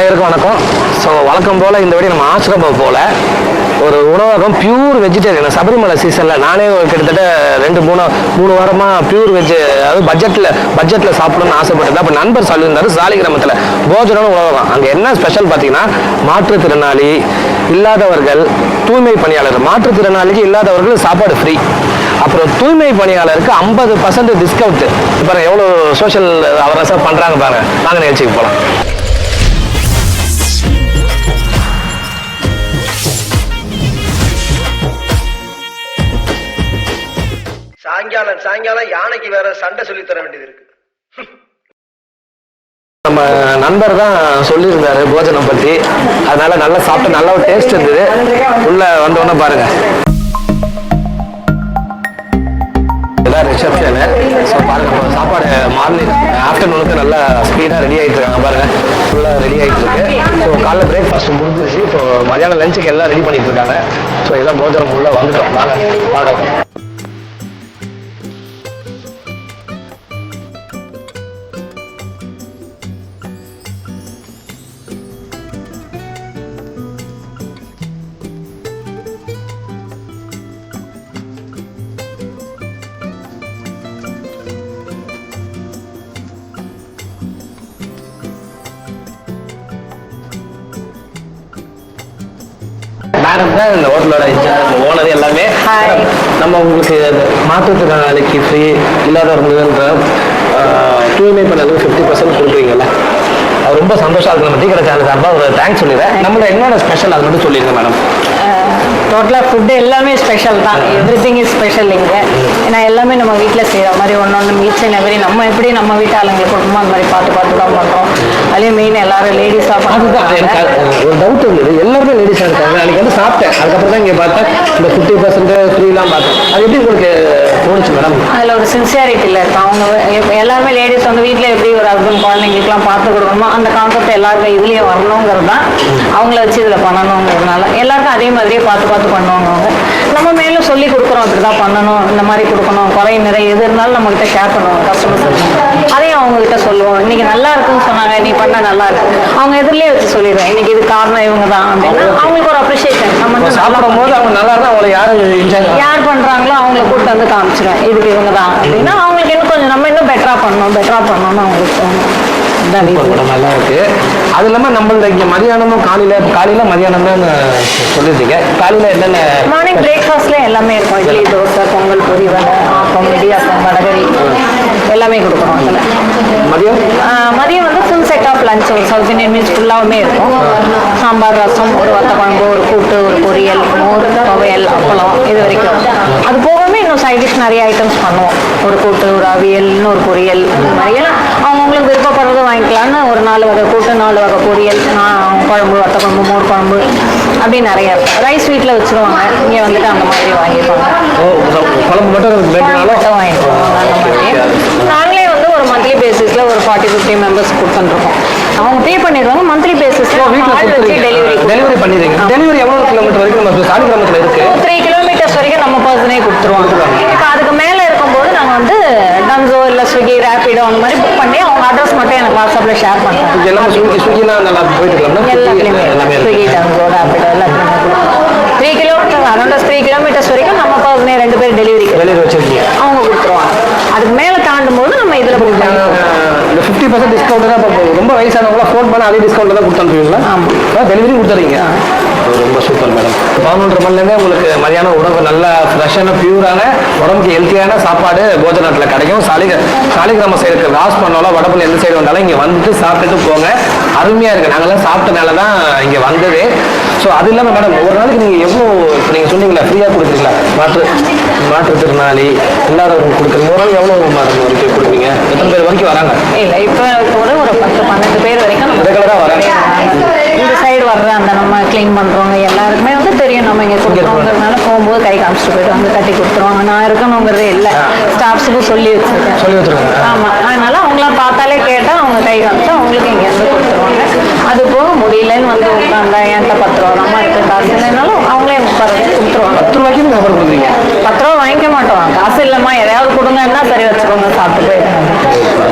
அனைவருக்கும் வணக்கம். ஸோ வழக்கம் போல் இந்த வீடியோ நம்ம ஆசிரமம் போல் ஒரு உணவகம் பியூர் வெஜிடேரியன். சபரிமலை சீசனில் நானே கிட்டத்தட்ட 2-3 வாரமாக பியூர் வெஜ், அதாவது பட்ஜெட்டில் சாப்பிடணும்னு ஆசைப்பட்டது. அப்போ நண்பர் சொல்லியிருந்தார் சாலிகிராமத்தில் போஜனம் உணவகம். அங்கே என்ன ஸ்பெஷல் பார்த்தீங்கன்னா, மாற்றுத்திறனாளி இல்லாதவர்கள், தூய்மை பணியாளர், மாற்றுத்திறனாளிக்கு இல்லாதவர்கள் சாப்பாடு ஃப்ரீ, அப்புறம் தூய்மை பணியாளருக்கு 50% டிஸ்கவுண்ட். இப்போ எவ்வளோ சோஷியல் அவர்னஸாக பண்ணுறாங்க பாருங்க. நாங்கள் நிகழ்ச்சிக்கு போகலாம். சாயங்காலம் யானைக்கு வேற சண்டை சொல்லி தர வேண்டியது இருக்கு. நம்ம நண்பர் தான் சொல்லியிருந்தாரு போஜனம் பற்றி, அதனால நல்லா சாப்பிட்டு நல்ல ஒரு டேஸ்ட் இருந்தது. உள்ள வந்தோன்னே பாருங்க, இதான் ரிசப்ஷனு. ஸோ பாருங்க, சாப்பாடு மார்னிங் ஆஃப்டர்நூனுக்கு நல்லா ஸ்பீடாக ரெடி ஆகிட்டு இருக்காங்க பாருங்க. ஃபுல்லாக ரெடி ஆகிட்டு இருக்கு. ஸோ காலைல பிரேக்ஃபாஸ்ட் முடிஞ்சிருச்சு. இப்போ மதியானம் லஞ்சுக்கு எல்லாம் ரெடி பண்ணிட்டு இருக்காங்க. ஸோ இதான் போஜனம் உள்ள வந்துட்டோம். வாங்க. மேடம் தான் இந்த ஹோட்டலோட இன்சார்ஜ், ஓனர் எல்லாமே. நம்ம உங்களுக்கு மாற்றுத்திறனாளிக்கு ஃப்ரீ, இல்லாதவர்களுக்கு தூய்மை பண்ணதுக்கு 50% கொடுக்குறீங்கல்ல, அது ரொம்ப சந்தோஷம். அதுக்கு நம்ம டீ கடை சேனல் சார்பாக ஒரு தேங்க்ஸ் சொல்லிடுறேன். நம்மளோட என்னோட ஸ்பெஷல் அது மட்டும் சொல்லிடுங்க மேடம். டோட்டலாக ஃபுட்டு எல்லாமே ஸ்பெஷல் தான். எவ்ரிதிங் இஸ் ஸ்பெஷல் இங்கே. ஏன்னா எல்லாமே நம்ம வீட்டில் செய்கிற மாதிரி ஒன்று மீட்ஸ் அண்ட் எவரி நம்ம எப்படி நம்ம வீட்டு ஆளுங்களுக்கு கொடுக்குமோ அந்த மாதிரி பார்த்து தான் பண்ணுறோம். அதுலேயும் மெயின் எல்லாரும் லேடிஸாக அதுதான் ஒரு டவுட் இருந்தது. எல்லாருமே லேடிஸாக இருக்காங்க. அன்றைக்கி வந்து சாப்பிட்டேன், அதுக்கப்புறம் தான் இங்கே பார்த்தேன் இந்த 50% ஃப்ரீலாம் பார்த்தேன். அது எப்படி உங்களுக்கு தோணுச்சு மேடம்? அதில் ஒரு சின்சியாரிட்டியில் இருக்கும். அவங்க எல்லாருமே லேடிஸ் வந்து வீட்டில் எப்படி ஒரு ஹஸ்பண்ட் குழந்தைங்களுக்குலாம் பார்த்து கொடுக்கணுமோ அந்த கான்செப்ட் எல்லாருமே இதுலேயே வரணுங்கிறது தான், அவங்கள வச்சு இதில் பண்ணணுங்கிறதுனால எல்லாருக்கும் அதே மாதிரியே பார்த்து பண்ணுவாங்க. அவங்க நம்ம மேலும் சொல்லி கொடுக்குறோம், இப்படி தான் பண்ணணும், இந்த மாதிரி கொடுக்கணும், குறை நிறைய எது இருந்தாலும் நம்மகிட்ட ஷேர் பண்ணுவோம் கஸ்டமர்ஸ். அதையும் அவங்ககிட்ட சொல்லுவோம். இன்னைக்கு நல்லா இருக்குன்னு சொன்னாங்க, நீ பண்ண நல்லா இருக்கு, அவங்க எதிரிலேயே வச்சு சொல்லிடுவேன். இன்னைக்கு இது காரணம் இவங்க தான் அப்படின்னா அவங்களுக்கு ஒரு அப்ரிஷியேஷன். நம்ம வந்து சாப்பிடும் போது அவங்க நல்லா இருந்தால் அவங்களை யார் பண்றாங்களோ அவங்களை கூப்பிட்டு வந்து காமிச்சிடுவேன், இதுக்கு இவங்க தான் அப்படின்னா அவங்களுக்கு இன்னும் கொஞ்சம் நம்ம இன்னும் பெட்டரா பண்ணணும்னு அவங்களுக்கு தோணும். நல்லா இருக்கு. அது இல்லாமல் நம்மள இங்கே மதியானமும் காலையில மதியானம் தான் சொல்லியிருந்தீங்க. காலையில் என்னென்ன மார்னிங் பிரேக்ஃபாஸ்ட்ல எல்லாமே இருக்கும். இட்லி, தோசை, பொங்கல், பொரி, வடை, ஆப்பம், இடியாப்பம், வடகரி எல்லாமே கொடுக்குறோம். அதில் மதியம் வந்து ஃபுல் செட் ஆஃப் லஞ்ச், ஒரு சவுத் இந்தியன் மீல்ஸ் ஃபுல்லாகவுமே இருக்கும். சாம்பார், ரசம், ஒரு வத்த குழம்பு, ஒரு கூட்டு, ஒரு பொரியல், மோர், துவையல், அப்பளம், இது வரைக்கும். அது போகவே இன்னும் சைட் டிஷ் நிறைய ஐட்டம்ஸ் பண்ணுவோம். ஒரு கூட்டு, ஒரு அவியல், இன்னொரு பொரியல், இந்த மாதிரியெல்லாம் அவங்கவுங்களுக்கு விருப்பப்படுறது வாங்கிக்கலான்னு ஒரு 4 வகை கூட்டு, 4 வகை பொரியல், குழம்பு, வத்த குழம்பு, மோர் குழம்பு, அப்படி நிறைய இருக்கும். ரைஸ் வீட்டில் வச்சுருவாங்க, இங்கே வந்துட்டு அந்த மாதிரி வாங்கிப்பாங்க. குழம்பு மட்டும் வாங்கிக்குவாங்க. அந்த மாதிரி நாங்களே வந்து ஒரு மந்த்லி பேசிஸில் ஒரு 40-50 மெம்பர்ஸ் கொடுத்துருக்கோம். அவங்க பே பண்ணிடுவாங்க. மந்த்லி பேசிஸில் டெலிவரி பண்ணிடுறீங்க. டெலிவரி எவ்வளோ கிலோமீட்டர் வரைக்கும் நம்ம சாலிகிராமத்தில் இருக்கு? 3 கிலோமீட்டர்ஸ் வரைக்கும் நம்ம பர்சனே கொடுத்துருவாங்க. இப்போ அதுக்கு மேலே இருக்கும்போது நாங்கள் வந்து டன்ஸோ இல்லை ஸ்விக்கி, ரேபிடோ அந்த மாதிரி புக் பண்ணி அவங்க அட்ரஸ் மட்டும் எனக்கு வாட்ஸ்அப்பில் ஷேர் பண்ணுறோம். எல்லாம் ஸ்விக்கிலாம் நல்லா போயிட்டு எல்லாத்துலேயுமே ஸ்விக்கி, டன்ஸோ, ரேபிடோ எல்லாத்துலேயுமே 3 கிலோமீட்டர் அரௌண்ட் 3 கிலோமீட்டர்ஸ் வரைக்கும் நம்ம பர்சனே 2 பேர் டெலிவரி வச்சிருக்கீங்க. அவங்க கொடுத்துருவாங்க. அதுக்கு மேலே தாண்டும் போது நம்ம இதில் இந்த 50% டிஸ்கவுண்ட் தான். இப்போ ரொம்ப வயசானவங்களா ஃபோன் பண்ண அதே டிஸ்கவுண்ட் தான் கொடுத்து அனுப்புவீங்களா? ஆமாம், டெலிவரி கொடுத்துறீங்க. ரொம்ப சூப்பர் மேடம். 11:30 மணிலேருந்தே உங்களுக்கு மதியான உணவு நல்லா ஃப்ரெஷ்ஷான பியூரான உடம்புக்கு ஹெல்த்தியான சாப்பாடு போஜனத்தில் கிடைக்கும். சாலிகிராம சைடு ராஸ் பண்ணோம், வடபள்ளி எந்த சைடு வந்தாலும் இங்கே வந்துட்டு சாப்பிட்டுட்டு போங்க. அருமையாக இருக்குது. நாங்கள்லாம் சாப்பிட்டனால தான் இங்கே வந்தது. ஸோ அது இல்லாமல் மேடம், ஒரு நாளைக்கு நீங்கள் எவ்வளோ, இப்போ நீங்கள் சொன்னீங்களா ஃப்ரீயாக கொடுக்குறீங்களா? மாற்றுத்திறனாளி இல்லாதவங்க கொடுக்குறீங்க. ஒரு நாள் எவ்வளோ மேடம் வரைக்கும் கொடுப்பீங்க? எத்தனை பேர் வரைக்கும் வராங்க? இல்லை, இப்போ ஒரு 10-12 பேர் வரைக்கும் ரெகுலராக வராங்க. இந்த சைடு வர்ற அந்த நம்ம க்ளீன் பண்ணுறவங்க எல்லாருக்குமே வந்து தெரியும் நம்ம இங்கே கொடுக்குறோங்கிறதுனால போகும்போது கை காமிச்சிட்டு போயிட்டு வந்து கட்டி கொடுத்துருவாங்க. நான் இருக்கணுங்கிறதே இல்லை, ஸ்டாஃப்ஸுக்கும் சொல்லி வச்சுருக்கேன். ஆமாம், அதனால அவங்களாம் பார்த்தாலே கேட்டால் அவங்க கை காமிச்சா அவங்களுக்கு இங்கேருந்து கொடுத்துருவாங்க. அது போக முடியலன்னு வந்து உட்காந்தா என்கிட்ட 10 ரூபா தான் இருக்குது, காசு இல்லைனாலும் அவங்களே கொடுத்துருவாங்க. 10 ரூபாய்க்கு நீங்கள் நம்பர் கொடுக்குறீங்க? 10 ரூபா வாங்கிக்க மாட்டோம். காசு இல்லைம்மா எதையாவது கொடுங்கன்னா சரி வச்சுக்கோங்க, சாப்பிட்டு போயிடுவாங்க.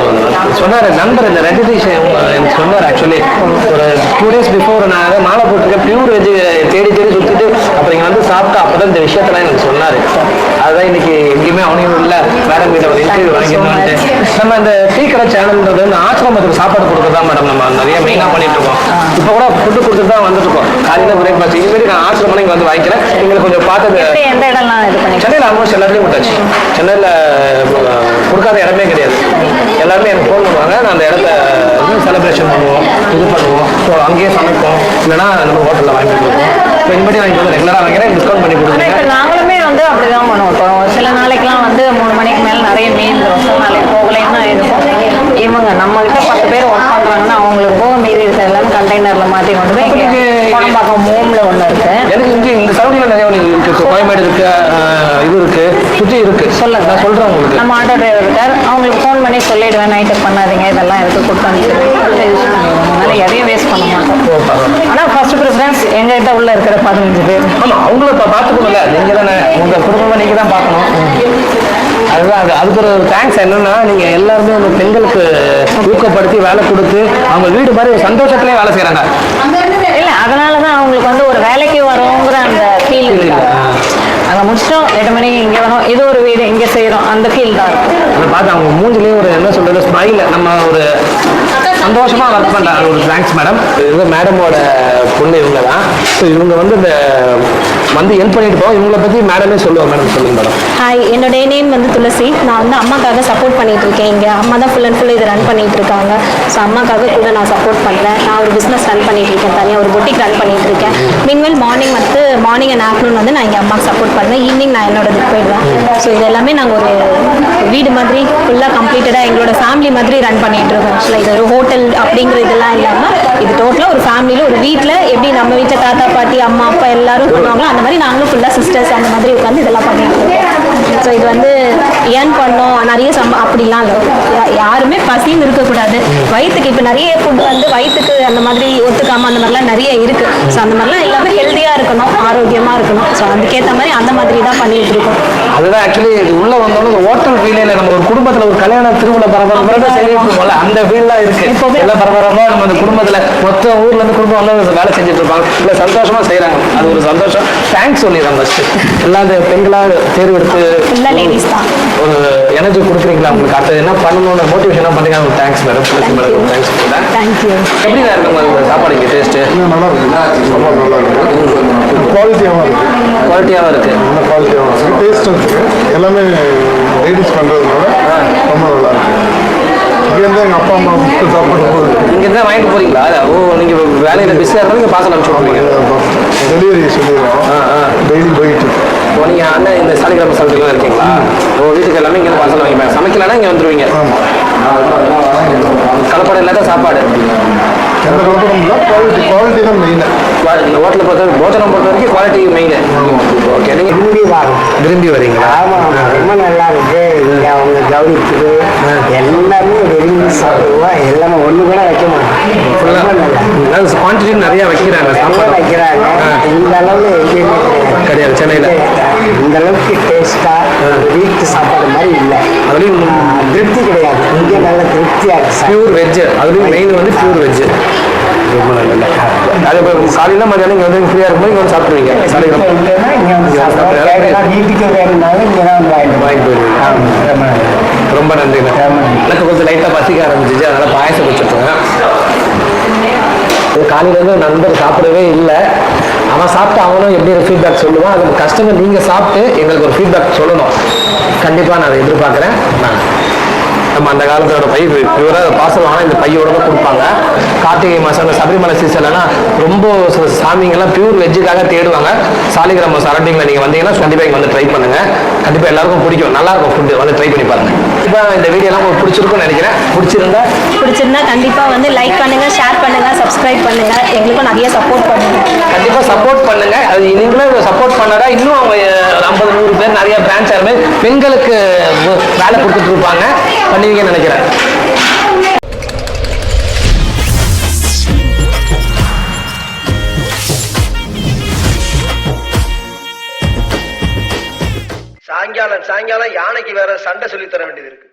சொன்னார் நண்பர் இந்த ரெட்டிஷ் எனக்கு சொன்னார் ஆக்சுவலி ஒரு 2 days பிஃபோர் நான் மாலை போட்டிருக்கேன் பியூர் வெஜ் தேடி சுற்றிட்டு அப்புறம் இங்கே வந்து சாப்பிட்டா அப்பதான் இந்த விஷயத்தெல்லாம் எனக்கு சொன்னார். அதுதான் இன்னைக்கு எங்கேயுமே அவனையும் இல்லை மேடம் கிட்ட ஒரு இன்டர்வியூ வாங்கிடணும்ட்டு. நம்ம இந்த டீ கடை சேனல்ன்றது இந்த ஆசிரமத்துக்கு சாப்பாடு கொடுக்குறதா மேடம் நம்ம நிறைய மெயினாக பண்ணிட்டு இருக்கோம். இப்போ கூட ஃபுட்டு கொடுத்துட்டு தான் வந்துட்டு இருக்கோம். காலையில் பிரேக்ஃபாஸ்ட் இனிமேல் நான் ஆசிரமம் இங்கே வந்து வாங்கிக்கிறேன். எங்களுக்கு கொஞ்சம் பார்த்தது எந்த இடம்லாம் இது பண்ணி சென்னையில் ஆல்மோஸ்ட் எல்லாத்துலேயும் கொடுத்தாச்சு. சென்னையில் கொடுக்காத இடமே கிடையாது. எல்லாருமே எனக்கு ஃபோன் பண்ணுவாங்க. நான் அந்த இடத்த செலிப்ரேஷன் பண்ணுவோம், இது பண்ணுவோம். ஸோ அங்கேயே சமைப்போம், இல்லைன்னா நம்ம ஹோட்டலில் வாங்கி கொடுப்போம். ஸோ இனிமேட்டு வாங்கி வந்து ரெகுலராக வாங்கிறேன், டிஸ்கவுண்ட் பண்ணி கொடுத்துருங்க. இப்போ நாங்களுமே வந்து அப்படிதான் பண்ணுவோம். இப்போ சில நாளைக்கெல்லாம் வந்து 3 மணிக்கு மேலே நிறைய மீன் இருக்கும், நாளைக்கு போகலைன்னா இருக்கும். இவங்க நம்மகிட்ட 10 பேர் ஒர்க் பண்ணுறாங்கன்னா அவங்களுக்கு போக மீறி இருக்கிற எல்லாமே கண்டெய்னரில் மாற்றி கொண்டு போய் இங்கே குடம்பாக்கம் மோமில் ஒன்று இருக்கு. எனக்கு இங்கே இந்த சரௌண்டிங்கில் நிறைய இருக்குது. கோயம்பேடு இருக்கு, இது இருக்கு, சுற்றி இருக்கு. சொல்லுங்க, நான் சொல்கிறேன் உங்களுக்கு. நம்ம ஆட்டோ டிரைவர் இருக்கார், அவங்களுக்கு ஃபோன் பண்ணி சொல்லிடுவேன், நைட்டு பண்ணாதீங்க இதெல்லாம் எடுத்து கொடுத்தாங்க யூஸ் பண்ணிடுவோம். அதனால எதையும் வேஸ்ட் பண்ண மாட்டோம். ஆனால் ஃபர்ஸ்ட் ப்ரிஃபரன்ஸ் எங்ககிட்ட உள்ள இருக்கிற 15 பேர். ஆமாம், அவங்கள இப்போ பார்த்துக்கணும்ல. நீங்கள் தானே உங்கள் குடும்பமாக நீங்கள் தான் பார்க்கணும். அதுதான் அதுக்கு ஒரு தேங்க்ஸ். என்னன்னா நீங்கள் எல்லாருமே அந்த பெண்களுக்கு ஊக்கப்படுத்தி வேலை கொடுத்து அவங்க வீடு மாதிரி ஒரு சந்தோஷத்துலேயே வேலை செய்கிறாங்க. இல்லை, அதனால தான் அவங்களுக்கு வந்து ஒரு வேலைக்கு வரோங்கிற அந்த ஃபீல் இல்லை. அங்கே முடிச்சிட்டோம் 8 மணிக்கு இங்கே வரோம், இது ஒரு வீடு இங்கே செய்கிறோம், அந்த ஃபீல் தான் இருக்கும். அதை பார்த்து அவங்க மூஞ்சிலேயே ஒரு என்ன சொல்கிறது ஸ்மைல், நம்ம ஒரு சந்தோஷமாக ஒர்க் பண்ணுறாங்க. அது ஒரு தேங்க்ஸ் மேடம். இது மேடமோட பொண்ணு இவங்க தான். ஸோ இவங்க வந்து இந்த வந்து ஹெல்ப் பண்ணிட்டு போவோம். இவங்களை பற்றி மேடமே சொல்லுவாங்க. மேடம் சொல்லுங்க மேடம். ஹாய், என்னுடைய நேம் வந்து துளசி. நான் வந்து அம்மாக்காக சப்போர்ட் பண்ணிட்டு இருக்கேன். இங்கே அம்மா தான் ஃபுல் அண்ட் ஃபுல் இது ரன் பண்ணிட்டு இருக்காங்க. ஸோ அம்மாக்காக கூட நான் சப்போர்ட் பண்ணுறேன். நான் ஒரு பிஸ்னஸ் ரன் பண்ணிட்டு இருக்கேன், தனியாக ஒரு பொட்டிக் ரன் பண்ணிட்டு இருக்கேன். மீன்வெல் மார்னிங் அண்ட் ஆஃப்டர்நூன் வந்து நான் இங்கே அம்மாக்கு சப்போர்ட் பண்ணுவேன். ஈவினிங் நான் என்னோட இதுக்கு போயிடுவேன். ஸோ இது எல்லாமே நாங்கள் ஒரு வீடு மாதிரி ஃபுல்லாக கம்ப்ளீட்டடாக எங்களோட ஃபேமிலி மாதிரி ரன் பண்ணிட்டு இருக்கோம். ஆக்சுவலாக இது ஒரு ஹோட்டல் அப்படிங்கிற இதெல்லாம் இல்லாமல் இது டோட்டலாக ஒரு ஃபேமிலியில் ஒரு வீட்டில் எப்படி நம்ம வீட்டில் தாத்தா பாட்டி அம்மா அப்பா எல்லாரும் பண்ணுவாங்களோ அந்த மாதிரி நாங்களும் ஃபுல்லாக சிஸ்டர்ஸ் அந்த மாதிரி உட்காந்து இதெல்லாம் பண்ணிட்டு இருக்கோம். ஸோ இது வந்து ஏர்ன் பண்ணோம் நிறைய அப்படிலாம் இல்லை. யாருமே பசின்னு இருக்கக்கூடாது. வயிற்றுக்கு இப்போ நிறைய ஃபுட் வந்து வயிற்றுக்கு அந்த மாதிரி ஒத்துக்காமல் அந்த மாதிரிலாம் நிறைய இருக்குது. ஸோ அந்த மாதிரிலாம் எல்லாமே ஹெல்த்தியாக இருக்கணும், ஆரோக்கியமாக இருக்கணும். ஸோ அதுக்கேற்ற மாதிரி அந்த மாதிரி தான் பண்ணிட்டு இருக்கோம். அதுதான் ஆக்சுவலி இது உள்ள வந்தோம்னா இந்த ஹோட்டல் ஃபீலில் நம்ம ஒரு குடும்பத்தில் ஒரு கல்யாண திருவிழா பரபரப்பாக செய்யணும் போல அந்த ஃபீல்லாம் இருக்கு. எல்லாம் பரபரப்பாக நம்ம அந்த குடும்பத்தில் மொத்த ஊர்ல இருந்து குடும்பம் வந்து வேலை செஞ்சுட்டு இருப்பாங்க. இல்லை சந்தோஷமா செய்யறாங்க. அது ஒரு சந்தோஷம். தேங்க்ஸ் சொல்லிடுறேன் ஃபர்ஸ்ட். எல்லாம் அந்த பெண்களாக தேர்வெடுத்து ஃபுல்லாக லேடிஸ் தான் ஒரு எனர்ஜி கொடுக்குறீங்களா உங்களுக்கு? அடுத்தது என்ன பண்ணணும்னு மோட்டிவேஷனாக பண்ணுங்க. உங்களுக்கு தேங்க்ஸ் மேடம். தேங்க்ஸ் சொல்லுங்கள். தேங்க்யூ. எப்படி தான் இருக்கு உங்களுக்கு சாப்பாடு இங்கே டேஸ்ட்டு? நல்லா இருக்கு, ரொம்ப நல்லா இருக்கு. குவாலிட்டியாகவும் இருக்கு, குவாலிட்டியாகவும் இருக்கு, நல்ல குவாலிட்டியாகவும் இருக்கு, டேஸ்ட்டும் இருக்கு. எல்லாமே லேடிஸ் பண்ணுறதுனால ரொம்ப நல்லா இருக்கு. இங்கேருந்து எங்கள் அப்பா அம்மா சாப்பிடும்போது இங்கே தான் வாங்கிட்டு போறீங்களா? ஓ, நீங்கள் வேலையில் பிஸியாக இருந்தாலும் நீங்கள் பார்சல் அனுப்பிச்சு டெலிவரி சொல்லிடுவோம். டெய்லி போயிட்டு இருக்கு. இப்போ நீங்கள் அண்ணன் இந்த சாலிகிராம சமைக்கலாம் இருக்கீங்களா? ஓ, வீட்டுக்கு எல்லாமே இங்கே பார்சல் வாங்கிப்பேன். சமைக்கலன்னா இங்கே வந்துடுவீங்க. கலப்படம் இல்லாத சாப்பாடு எந்த கலப்படம் இல்லை, குவாலிட்டி தான் மெயின். இந்த ஹோட்டலை பொறுத்த போஜனம் பொறுத்த வரைக்கும் குவாலிட்டி மெயின். ஓகே, நீங்கள் விரும்பி வரீங்களா? ஆமாம், ரொம்ப நல்லா இருக்கு. இங்கே அவங்க கவனிக்குது, எல்லாமே விரும்பி சாப்பிடுவோம். எல்லாமே ஒன்று கூட வைக்க மாட்டோம். குவான்டிட்டி நிறைய வைக்கிறாங்க, சாப்பாடு வைக்கிறாங்க. இந்த அளவில் எங்கேயுமே கிடையாது சென்னையில். இந்த அளவுக்கு டேஸ்டா வீட்டு சாப்பாடு மாதிரி இல்லை. அதுலேயும் திருப்தி கிடையாது. இங்கே நல்ல திருப்தியாக இருக்கு. பியூர் வெஜ்ஜு, அதுலேயும் மெயின் வந்து பியூர் வெஜ்ஜு. ரொம்ப நல்ல அது இப்போ காலையில் மதியானம் இங்கே வந்து ஃப்ரீயாக இருக்கும்போது இங்கே வந்து சாப்பிடுவீங்க. சாலிகிராமம் வீட்டுக்கு வேணும்னாலும் இங்கே தான் வாங்கிட்டு வருவீங்க. ரொம்ப நன்றிண்ணா. எனக்கு கொஞ்சம் லைட்டாக பசிக்க ஆரம்பிச்சிச்சு, அதனால் பாயசம் வச்சுருக்கேன். காலையிலேருந்து நண்பர் சாப்பிடவே இல்லை. அவன் சாப்பிட்டு அவனும் எப்படி ஒரு ஃபீட்பேக் சொல்லுவான். அது கஸ்டமர் நீங்கள் சாப்பிட்டு எங்களுக்கு ஒரு ஃபீட்பேக் சொல்லணும். கண்டிப்பாக நான் அதை எதிர்பார்க்குறேன். நான் நம்ம அந்த காலத்தோட பை பியூராக பார்சல் வாங்கினா இந்த பையோட தான் கொடுப்பாங்க. கார்த்திகை மாதம் அந்த சபரிமலை சீசன்லாம் ரொம்ப சாமிங்கெல்லாம் பியூர் வெஜ்ஜுக்காக தேடுவாங்க. சாலிகிராமம் சரௌண்டிங்கில் நீங்கள் வந்தீங்கன்னா கண்டிப்பாக இங்கே வந்து ட்ரை பண்ணுங்கள். கண்டிப்பாக எல்லாருக்கும் பிடிக்கும், நல்லாயிருக்கும் ஃபுட்டு. வந்து ட்ரை பண்ணி பாருங்கள். இப்போ இந்த வீடியோலாம் உங்களுக்கு பிடிச்சிருக்கும்னு நினைக்கிறேன். பிடிச்சிருந்தா கண்டிப்பாக வந்து லைக் பண்ணுங்க, ஷேர் பண்ணுங்க, சப்ஸ்கிரைப் பண்ணுங்க. எங்களுக்கும் நிறைய சப்போர்ட் பண்ணுங்க. கண்டிப்பாக சப்போர்ட் பண்ணுங்க. அது நீங்களும் சப்போர்ட் பண்ணாதான் இன்னும் அவங்க 50-100 பேர் நிறைய பிரான்ச் ஆரம்பி பெண்களுக்கு வேலை கொடுத்துட்டு இருப்பாங்க. பண்ணுவீங்கன்னு நினைக்கிறேன். சாயங்காலம் யானைக்கு வேற சண்டை சொல்லி தர வேண்டியது இருக்கு.